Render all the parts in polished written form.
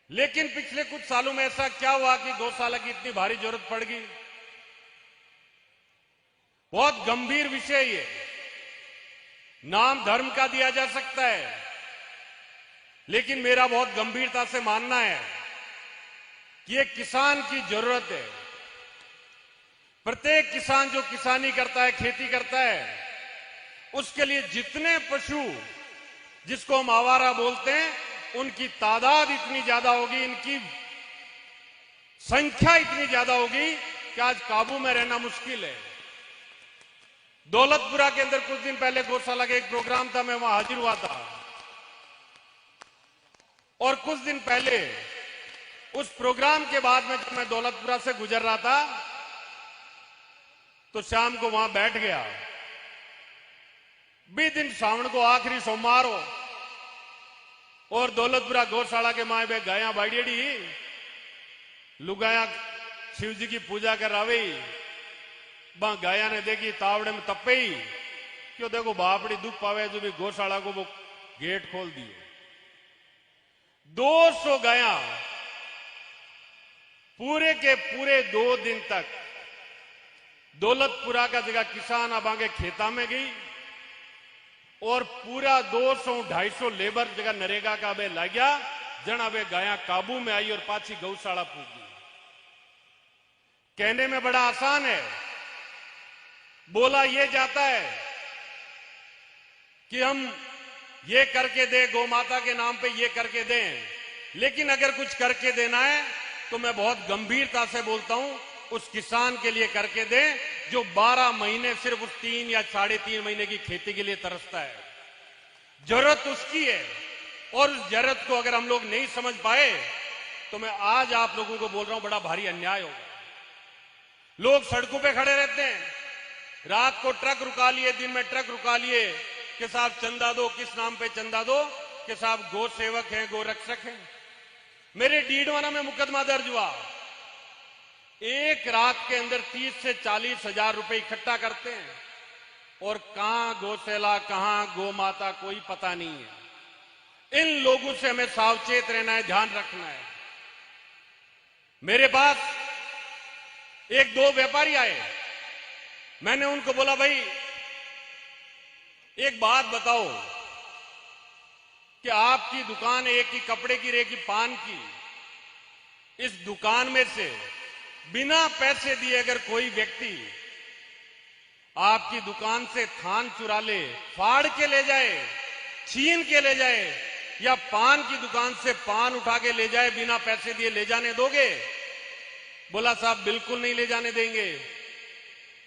लेकिन पिछले कुछ सालों में ऐसा क्या हुआ कि गौशाला की इतनी भारी जरूरत पड़ गई? बहुत गंभीर विषय ये। नाम धर्म का दिया जा सकता है, लेकिन मेरा बहुत गंभीरता से मानना है कि ये किसान की जरूरत है। प्रत्येक किसान जो किसानी करता है, खेती करता है, उसके लिए जितने पशु, जिसको हम आवारा बोलते हैं, उनकी तादाद इतनी ज्यादा होगी, इनकी संख्या इतनी ज्यादा होगी कि आज काबू में रहना मुश्किल है। दौलतपुरा के अंदर कुछ दिन पहले गौशाला का एक प्रोग्राम था, मैं वहां हाजिर हुआ था। और कुछ दिन पहले उस प्रोग्राम के बाद में जब मैं दौलतपुरा से गुजर रहा था तो शाम को वहां बैठ गया। 20 दिन सावन को आखिरी सोमवार हो और दौलतपुरा गौशाला के माए बे गाया बाड़ियड़ी लुगाया शिव जी की पूजा कर आवे। बा गाया ने देखी तावड़े में तपे ही क्यों, देखो बापड़ी दुख पावे जो भी गौशाला को वो गेट खोल दिए। 200 गाया पूरे के पूरे 2 दिन तक दौलतपुरा का जगह किसान अब आगे खेता में गई और पूरा 200-250 लेबर जगह नरेगा का बे लग गया। जना वे गाया काबू में आई और पाछी गौशाला पूजी। कहने में बड़ा आसान है, बोला ये जाता है कि हम ये करके दे, गौ माता के नाम पे ये करके दें, लेकिन अगर कुछ करके देना है तो मैं बहुत गंभीरता से बोलता हूं, उस किसान के लिए करके दें जो 12 महीने सिर्फ उस 3 या 3.5 महीने की खेती के लिए तरसता है। जरूरत उसकी है और उस जरूरत को अगर हम लोग नहीं समझ पाए तो मैं आज आप लोगों को बोल रहा हूं, बड़ा भारी अन्याय होगा। लोग सड़कों पे खड़े रहते हैं, रात को ट्रक रुका लिए, दिन में ट्रक रुका लिए कि साहब चंदा दो। किस नाम पे चंदा दो? कि साहब गौ सेवक हैं, गौ रक्षक हैं। मेरे डीडवाना में मुकदमा दर्ज हुआ। एक रात के अंदर 30 से 40 हजार रुपए इकट्ठा करते हैं और कहां गौशाला, कहां गौ माता, कोई पता नहीं है। इन लोगों से हमें सावचेत रहना है, ध्यान रखना है। मेरे पास 1-2 व्यापारी आए, मैंने उनको बोला भाई एक बात बताओ कि आपकी दुकान एक ही कपड़े की, एक ही पान की, इस दुकान में से बिना पैसे दिए अगर कोई व्यक्ति आपकी दुकान से थान चुरा ले, फाड़ के ले जाए, छीन के ले जाए, या पान की दुकान से पान उठा के ले जाए, बिना पैसे दिए ले जाने दोगे? बोला साहब बिल्कुल नहीं ले जाने देंगे।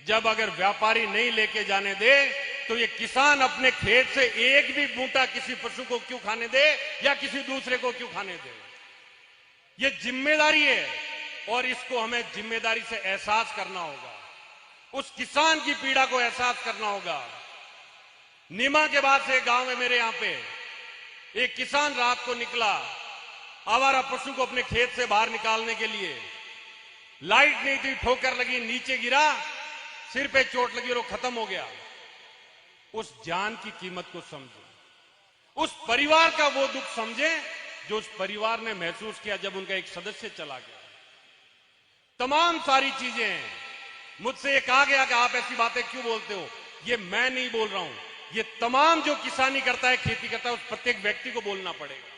जब अगर व्यापारी नहीं लेके जाने दे तो ये किसान अपने खेत से एक भी बूटा किसी पशु को क्यों खाने दे या किसी दूसरे को क्यों खाने दे? ये जिम्मेदारी है और इसको हमें जिम्मेदारी से एहसास करना होगा। उस किसान की पीड़ा को एहसास करना होगा। नीमा के बाद से गांव में मेरे यहां पे एक किसान रात को निकला आवारा पशु को अपने खेत से बाहर निकालने के लिए। लाइट नहीं थी, ठोकर लगी, नीचे गिरा, सिर पे चोट लगी और वो खत्म हो गया। उस जान की कीमत को समझे, उस परिवार का वो दुख समझे जो उस परिवार ने महसूस किया जब उनका एक सदस्य चला गया। तमाम सारी चीजें हैं। मुझसे ये कहा गया कि आप ऐसी बातें क्यों बोलते हो? ये मैं नहीं बोल रहा हूं, ये तमाम जो किसानी करता है, खेती करता है, उस प्रत्येक व्यक्ति को बोलना पड़ेगा।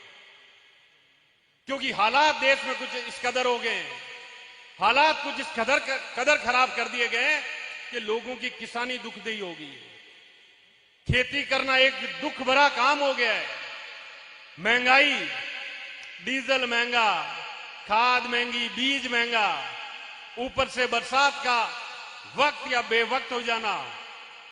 क्योंकि हालात देश में कुछ इस कदर हो गए हैं, हालात कुछ इस कदर खराब कर दिए गए हैं कि लोगों की किसानी दुखदेही हो गई है। खेती करना एक दुख भरा काम हो गया है। महंगाई, डीजल महंगा, खाद महंगी, बीज महंगा, ऊपर से बरसात का वक्त या बेवक्त हो जाना,